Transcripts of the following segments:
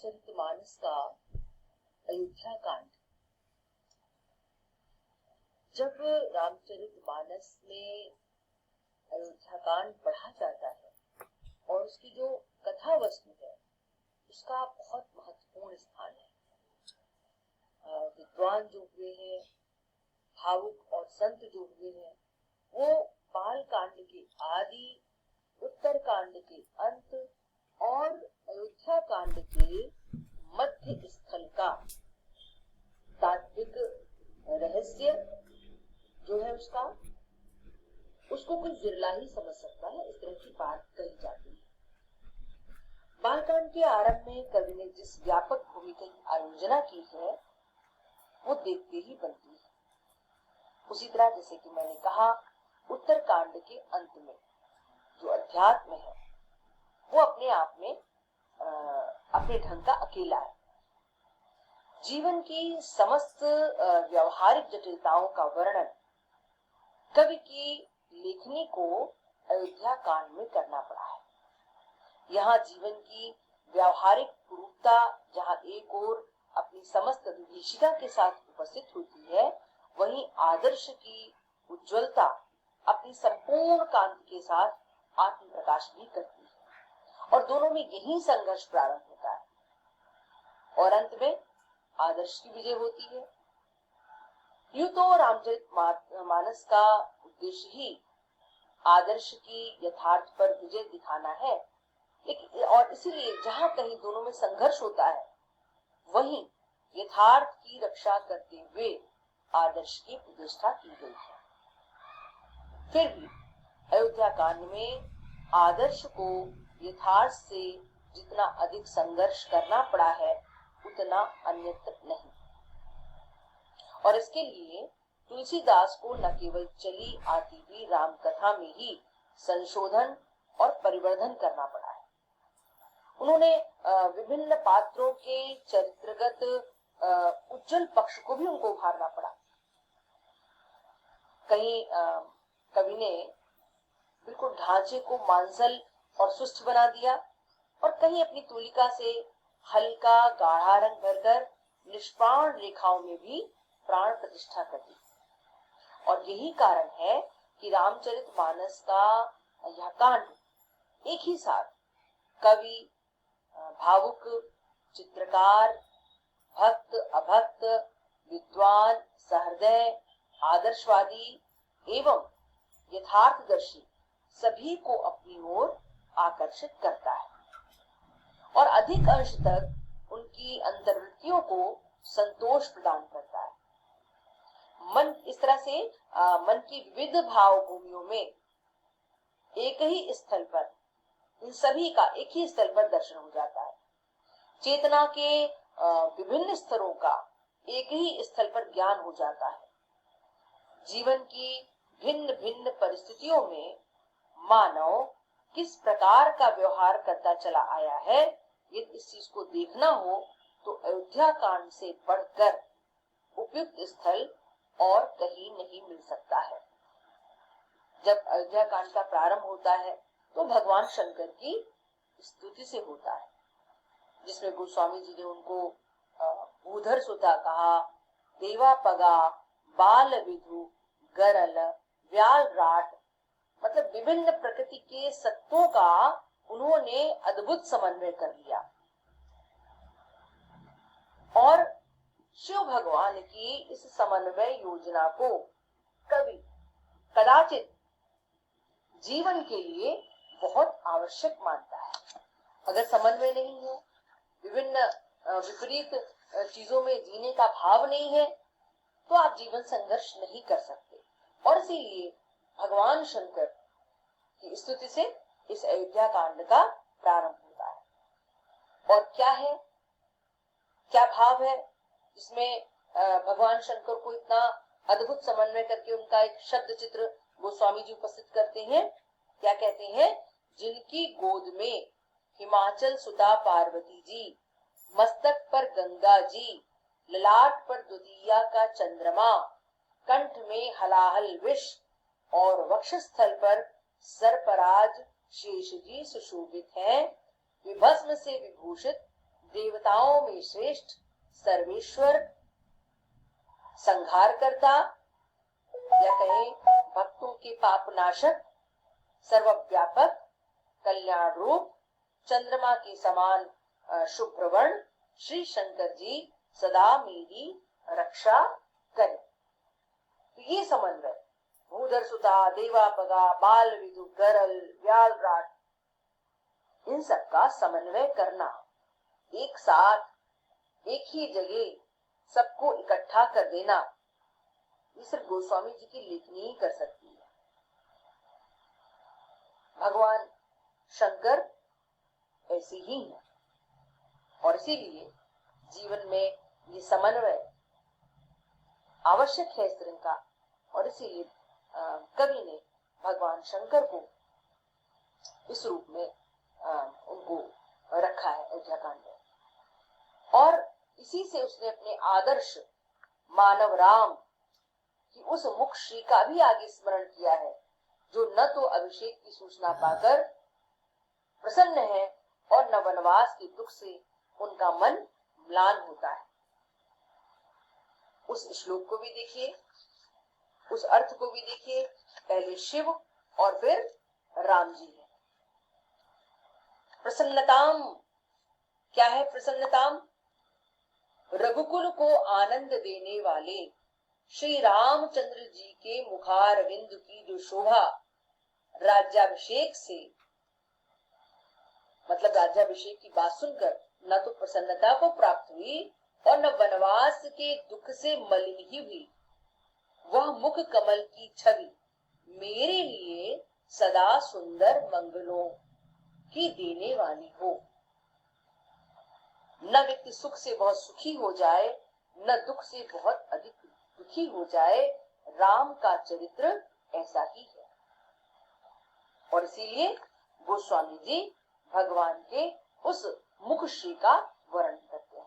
रामचरितमानस का अयोध्या कांड। जब रामचरितमानस में अयोध्या कांड पढ़ा जाता है और उसकी जो कथा वस्तु है उसका बहुत महत्वपूर्ण स्थान है। विद्वान जो हुए हैं, भावुक और संत जो हुए हैं, वो बाल कांड के आदि, उत्तर कांड के अंत और अयोध्या कांड के मध्य स्थल का तात्विक रहस्य जो है उसको कोई विरला ही समझ सकता है। इस तरह की बात कही जाती है। बालकांड के आरंभ में कवि ने जिस व्यापक भूमि की आयोजना की है वो देखते ही बनती है। उसी तरह जैसे कि मैंने कहा, उत्तर कांड के अंत में जो अध्यात्म है वो अपने आप में अपने ढंग का अकेला है। जीवन की समस्त व्यवहारिक जटिलताओं का वर्णन कवि की लेखनी को अयोध्या कांड में करना पड़ा है। यहाँ जीवन की व्यवहारिक कुरूपता जहाँ एक ओर अपनी समस्त विभीषिका के साथ उपस्थित होती है, वहीं आदर्श की उज्ज्वलता अपनी संपूर्ण कांति के साथ आत्म प्रकाश भी करती है और दोनों में यही संघर्ष प्रारंभ होता है और अंत में आदर्श की विजय होती है। यूं तो रामचरितमानस का उद्देश्य ही आदर्श की यथार्थ पर विजय दिखाना है, और इसीलिए जहां कहीं दोनों में संघर्ष होता है वहीं यथार्थ की रक्षा करते हुए आदर्श की प्रतिष्ठा की गई है। फिर भी अयोध्या कांड में आदर्श को यथार्थ से जितना अधिक संघर्ष करना पड़ा है उतना अन्यत्र नहीं, और इसके लिए तुलसीदास को न केवल चली आती हुई राम कथा में ही संशोधन और परिवर्धन करना पड़ा है। उन्होंने विभिन्न पात्रों के चरित्रगत उज्जवल पक्ष को भी उनको उभारना पड़ा। कहीं कवि ने बिल्कुल ढांचे को मांसल और सुस्त बना दिया और कहीं अपनी तूलिका से हल्का गाढ़ा रंग भरकर निष्प्राण रेखाओं में भी प्राण प्रतिष्ठा कर दी। और यही कारण है कि रामचरितमानस का यह कांड एक ही साथ कवि, भावुक, चित्रकार, भक्त, अभक्त, विद्वान, सहृदय, आदर्शवादी एवं यथार्थदर्शी सभी को अपनी ओर आकर्षित करता है और अधिक अंश तक उनकी अंतर्वृत्तियों को संतोष प्रदान करता है। मन इस तरह से मन की विविध भाव भूमियों में एक ही स्थल पर, इन सभी का एक ही स्थल पर दर्शन हो जाता है। चेतना के विभिन्न स्तरों का एक ही स्थल पर ज्ञान हो जाता है। जीवन की भिन्न भिन्न परिस्थितियों में मानव किस प्रकार का व्यवहार करता चला आया है, यदि इस चीज को देखना हो तो अयोध्या कांड से बढ़कर उपयुक्त स्थल और कहीं नहीं मिल सकता है। जब अयोध्या कांड का प्रारंभ होता है तो भगवान शंकर की स्तुति से होता है, जिसमें गोस्वामी जी ने उनको भूधर सुता कहा, देवा पगा, बाल विधु, गरल, व्याल राट, मतलब विभिन्न प्रकृति के सत्वों का उन्होंने अद्भुत समन्वय कर लिया और शिव भगवान की इस समन्वय योजना को कवि कदाचित जीवन के लिए बहुत आवश्यक मानता है। अगर समन्वय नहीं है, विभिन्न विपरीत चीजों में जीने का भाव नहीं है, तो आप जीवन संघर्ष नहीं कर सकते। और इसीलिए भगवान शंकर की स्तुति से इस अयोध्या कांड का प्रारंभ होता है। और क्या भाव है इसमें? भगवान शंकर को इतना अद्भुत समन्वय करके उनका एक शब्द चित्र गोस्वामी जी उपस्थित करते हैं। क्या कहते हैं? जिनकी गोद में हिमाचल सुता पार्वती जी, मस्तक पर गंगा जी, ललाट पर दुधिया का चंद्रमा, कंठ में हलाहल विष और वक्षस्थल पर सर्पराज शेष जी सुशोभित हैं। विभस्म से विभूषित देवताओं में श्रेष्ठ, सर्वेश्वर, संहार करता, या कहें भक्तों के पाप नाशक, सर्वव्यापक, कल्याण रूप, चंद्रमा के समान शुभ्र वर्ण श्री शंकर जी सदा मेरी रक्षा करें। तो ये समन्वय भूधर सुता, देवापगा, बाल विदु, गरल, व्यालराट, इन सब का समन्वय करना, एक साथ एक ही जगह सबको इकट्ठा कर देना, ये सिर्फ गोस्वामी जी की लेखनी ही कर सकती है। भगवान शंकर ऐसे ही है और इसीलिए जीवन में ये समन्वय आवश्यक है स्त्रियों का, और इसीलिए कवि ने भगवान शंकर को इस रूप में उनको रखा है अयोध्याकांड में। और इसी से उसने अपने आदर्श मानव राम की उस मुख श्री का भी आगे स्मरण किया है, जो न तो अभिषेक की सूचना पाकर प्रसन्न है और न वनवास के दुख से उनका मन म्लान होता है। उस श्लोक को भी देखिए, उस अर्थ को भी देखिए, पहले शिव और फिर राम जी है। प्रसन्नताम, क्या है प्रसन्नताम? रघुकुल को आनंद देने वाले श्री रामचंद्र जी के मुखारविंद की जो शोभा राज्याभिषेक से, मतलब राज्याभिषेक की बात सुनकर न तो प्रसन्नता को प्राप्त हुई और न वनवास के दुख से मलिन ही हुई, वह मुख कमल की छवि मेरे लिए सदा सुंदर मंगलों की देने वाली हो। न व्यक्ति सुख से बहुत सुखी हो जाए, न दुख से बहुत अधिक दुखी हो जाए, राम का चरित्र ऐसा ही है। और इसीलिए गोस्वामी जी भगवान के उस मुख श्री का वर्णन करते हैं।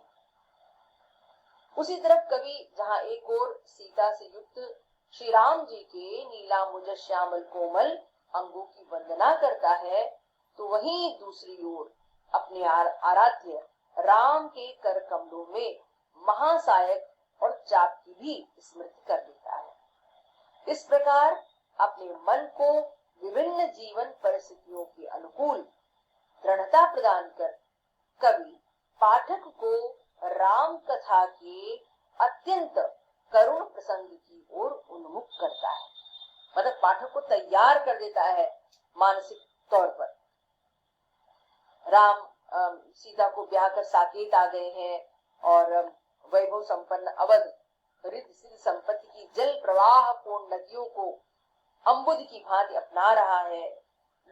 उसी तरफ कवि जहाँ एक ओर सीता से युक्त श्री राम जी के नीलांबुज श्यामल कोमल अंगों की वंदना करता है, तो वहीं दूसरी ओर अपने आराध्य राम के कर कमलों में महासायक और चाप की भी स्मृति कर देता है। इस प्रकार अपने मन को विभिन्न जीवन परिस्थितियों के अनुकूल दृढ़ता प्रदान कर कवि पाठक को राम कथा के अत्यंत करुण प्रसंग की ओर उन्मुख करता है। मतलब पाठक को तैयार कर देता है मानसिक तौर पर। राम सीता को ब्याह कर साकेत आ गए हैं और वैभव संपन्न अवध रिद्ध सिद्ध संपत्ति की जल प्रवाह पूर्ण नदियों को अम्बुद की भांति अपना रहा है,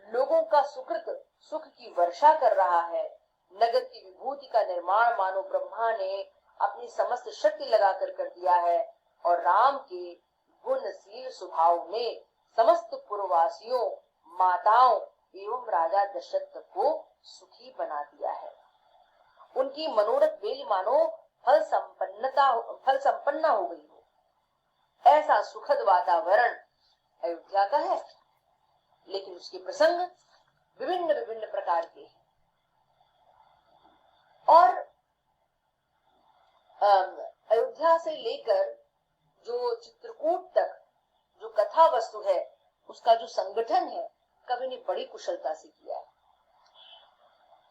लोगों का सुकृत सुख की वर्षा कर रहा है, नगर की विभूति का निर्माण मानो ब्रह्मा ने अपनी समस्त शक्ति लगाकर कर दिया है, और राम के गुणशील स्वभाव ने समस्त पुरवासियों, माताओं एवं राजा दशरथ को सुखी बना दिया है। उनकी मनोरथ बेली मानो फल संपन्ना हो गई हो। ऐसा सुखद वातावरण अयोध्या का है, लेकिन उसके प्रसंग विभिन्न विभिन्न प्रकार के हैं। और अयोध्या से लेकर जो चित्रकूट तक जो कथा वस्तु है, उसका जो संगठन है, कवि ने बड़ी कुशलता से किया है।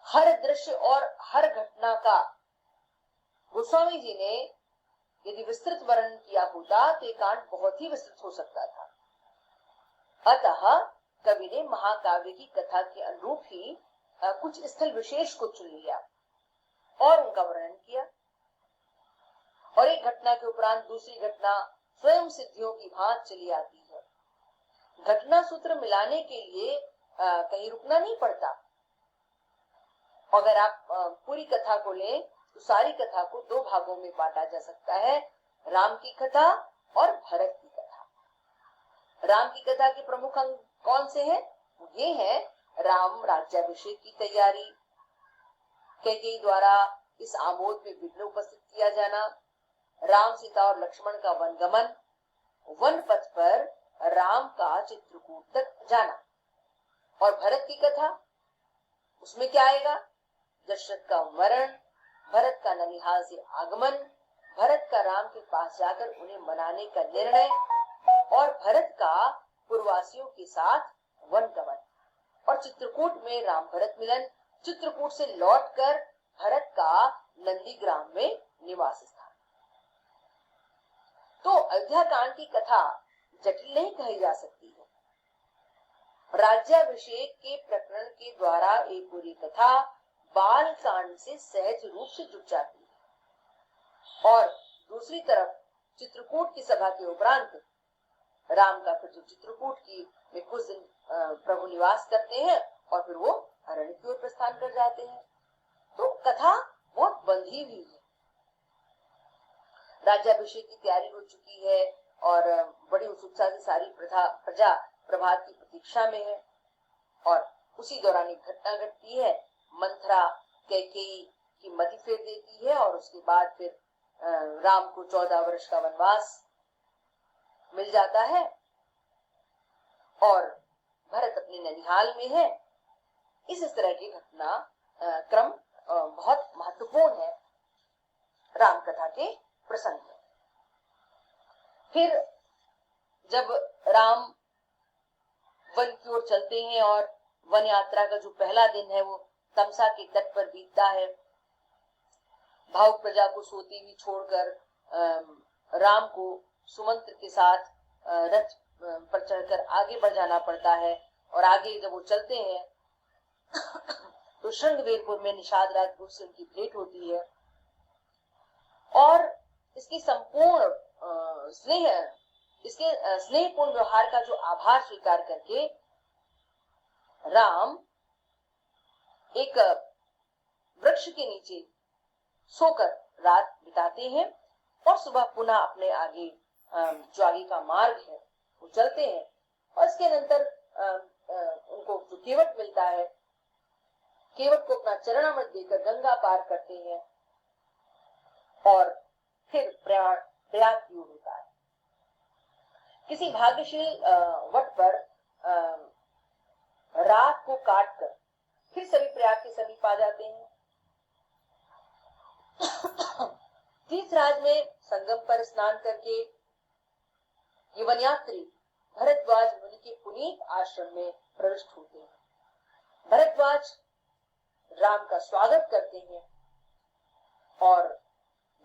हर दृश्य और हर घटना का गोस्वामी जी ने यदि विस्तृत वर्णन किया होता तो ये कांड बहुत ही विस्तृत हो सकता था। अतः कवि ने महाकाव्य की कथा के अनुरूप ही कुछ स्थल विशेष को चुन लिया और उनका वर्णन किया, और एक घटना के उपरांत दूसरी घटना स्वयं सिद्धियों की भांति चली आती है। घटना सूत्र मिलाने के लिए कहीं रुकना नहीं पड़ता। अगर आप पूरी कथा को लें तो सारी कथा को दो भागों में बांटा जा सकता है, राम की कथा और भरत की कथा। राम की कथा के प्रमुख अंग कौन से हैं? ये है राम राज्याभिषेक की तैयारी, कैकेयी द्वारा इस आमोद में विघ्न उपस्थित किया जाना, राम सीता और लक्ष्मण का वनगमन, वन पथ पर राम का चित्रकूट तक जाना। और भरत की कथा, उसमें क्या आएगा? दशरथ का मरण, भरत का ननिहाल से आगमन, भरत का राम के पास जाकर उन्हें मनाने का निर्णय और भरत का पूर्ववासियों के साथ वनगमन और चित्रकूट में राम भरत मिलन, चित्रकूट से लौटकर भरत का नंदीग्राम में निवास स्थान। तो अयोध्या कांड की कथा जटिल नहीं कही जा सकती है। राज्याभिषेक के प्रकरण के द्वारा एक पूरी कथा बाल कांड से सहज रूप से जुड़ जाती है और दूसरी तरफ चित्रकूट की सभा के उपरांत राम का फिर जो चित्रकूट की में कुछ दिन प्रभु निवास करते हैं और फिर वो अरण्य की ओर प्रस्थान कर जाते हैं। तो कथा बहुत बंधी हुई है। राज्याभिषेक की तैयारी हो चुकी है और बड़ी उत्सुकता से सारी प्रजा प्रभात की प्रतीक्षा में है और उसी दौरान एक घटना घटती है। मंथरा कैकेयी की मति फेर देती है और उसके बाद फिर राम को 14 वर्ष का वनवास मिल जाता है और भरत अपने ननिहाल में है। इस तरह की घटना क्रम बहुत महत्वपूर्ण है राम कथा के प्रसंग में। फिर जब राम वन की ओर चलते हैं और वन यात्रा का जो पहला दिन है वो तमसा के तट पर बीतता है। भावुक प्रजा को सोती हुई छोड़कर राम को सुमंत्र के साथ रथ पर चढ़कर आगे बढ़ जाना पड़ता है और आगे जब वो चलते हैं तो श्रृंगवेरपुर में निषाद राजपूत से उनकी भेंट होती है और इसकी संपूर्ण इसके स्नेहपूर्ण व्यवहार का जो आभार स्वीकार करके राम एक वृक्ष के नीचे सोकर रात बिताते हैं और सुबह पुनः अपने आगे जो आगे का मार्ग है वो चलते हैं और इसके नंतर उनको जो केवट मिलता है, केवट को अपना चरणामृत देकर गंगा पार करते हैं और फिर प्रयाग की ओर होता है। किसी भाग्यशील वट पर रात को काटकर फिर सभी प्रयाग के समीप आ जाते हैं। तीर्थराज में संगम पर स्नान करके ये वनयात्री भरद्वाज मुनि के पुनीत आश्रम में प्रविष्ट होते हैं। भरद्वाज राम का स्वागत करते हैं और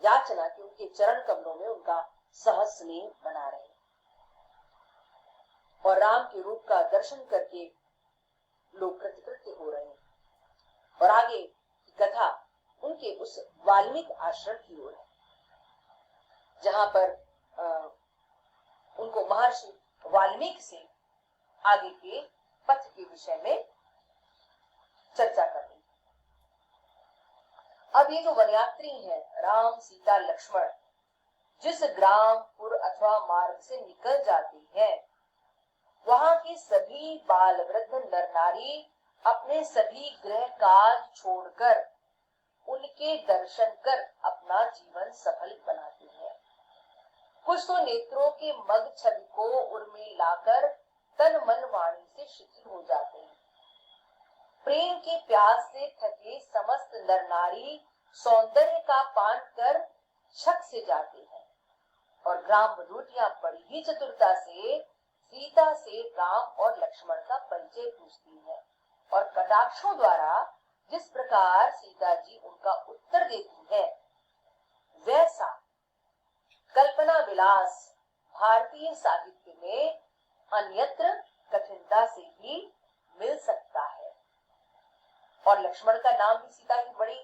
याचना कि उनके चरण कमलों में उनका सहज स्नेह बना रहे और राम के रूप का दर्शन करके लोग कृतकृत्य हो रहे हैं। और आगे की कथा उनके उस वाल्मीकि आश्रम की ओर है जहां पर उनको महर्षि वाल्मीकि से आगे के पथ के विषय में चर्चा करनी। अब ये जो वनयात्री है राम सीता लक्ष्मण जिस ग्राम पुर अथवा मार्ग से निकल जाते हैं वहां के सभी बाल वृद्ध नर नारी अपने सभी गृह काज छोड़कर उनके दर्शन कर अपना जीवन सफल बनाते हैं। कुछ तो नेत्रों के मग छवि को उर्मे लाकर तन मन वाणी से शिथिल हो जाते हैं। प्रेम के प्यास से थके समस्त नर नारी सौंदर्य का पान कर छक से जाते हैं और ग्राम वधूटियां बड़ी ही चतुरता से सीता से राम और लक्ष्मण का परिचय पूछती है और कटाक्षों द्वारा जिस प्रकार सीता जी उनका उत्तर देती है वैसा कल्पना विलास भारतीय साहित्य में अन्यत्र कठिनता से ही मिल सकता है। और लक्ष्मण का नाम भी सीता की बड़ी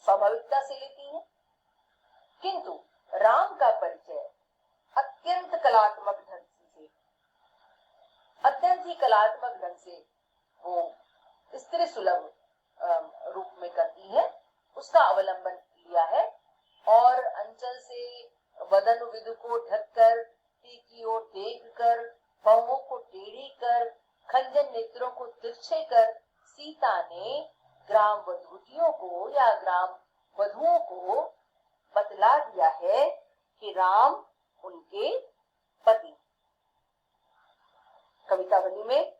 स्वाभाविकता से लेती है, किंतु राम का परिचय अत्यंत कलात्मक ढंग से वो स्त्री सुलभ रूप में करती है, उसका अवलंबन लिया है और अंचल से वदन विदु को ढककर की ओर देख कर बाहों को टेढ़ी कर खंजन नेत्रों को तिरछे कर सीता ने ग्राम वधूटियों को या ग्राम वधुओं को बतला दिया है कि राम उनके पति। कवितावली में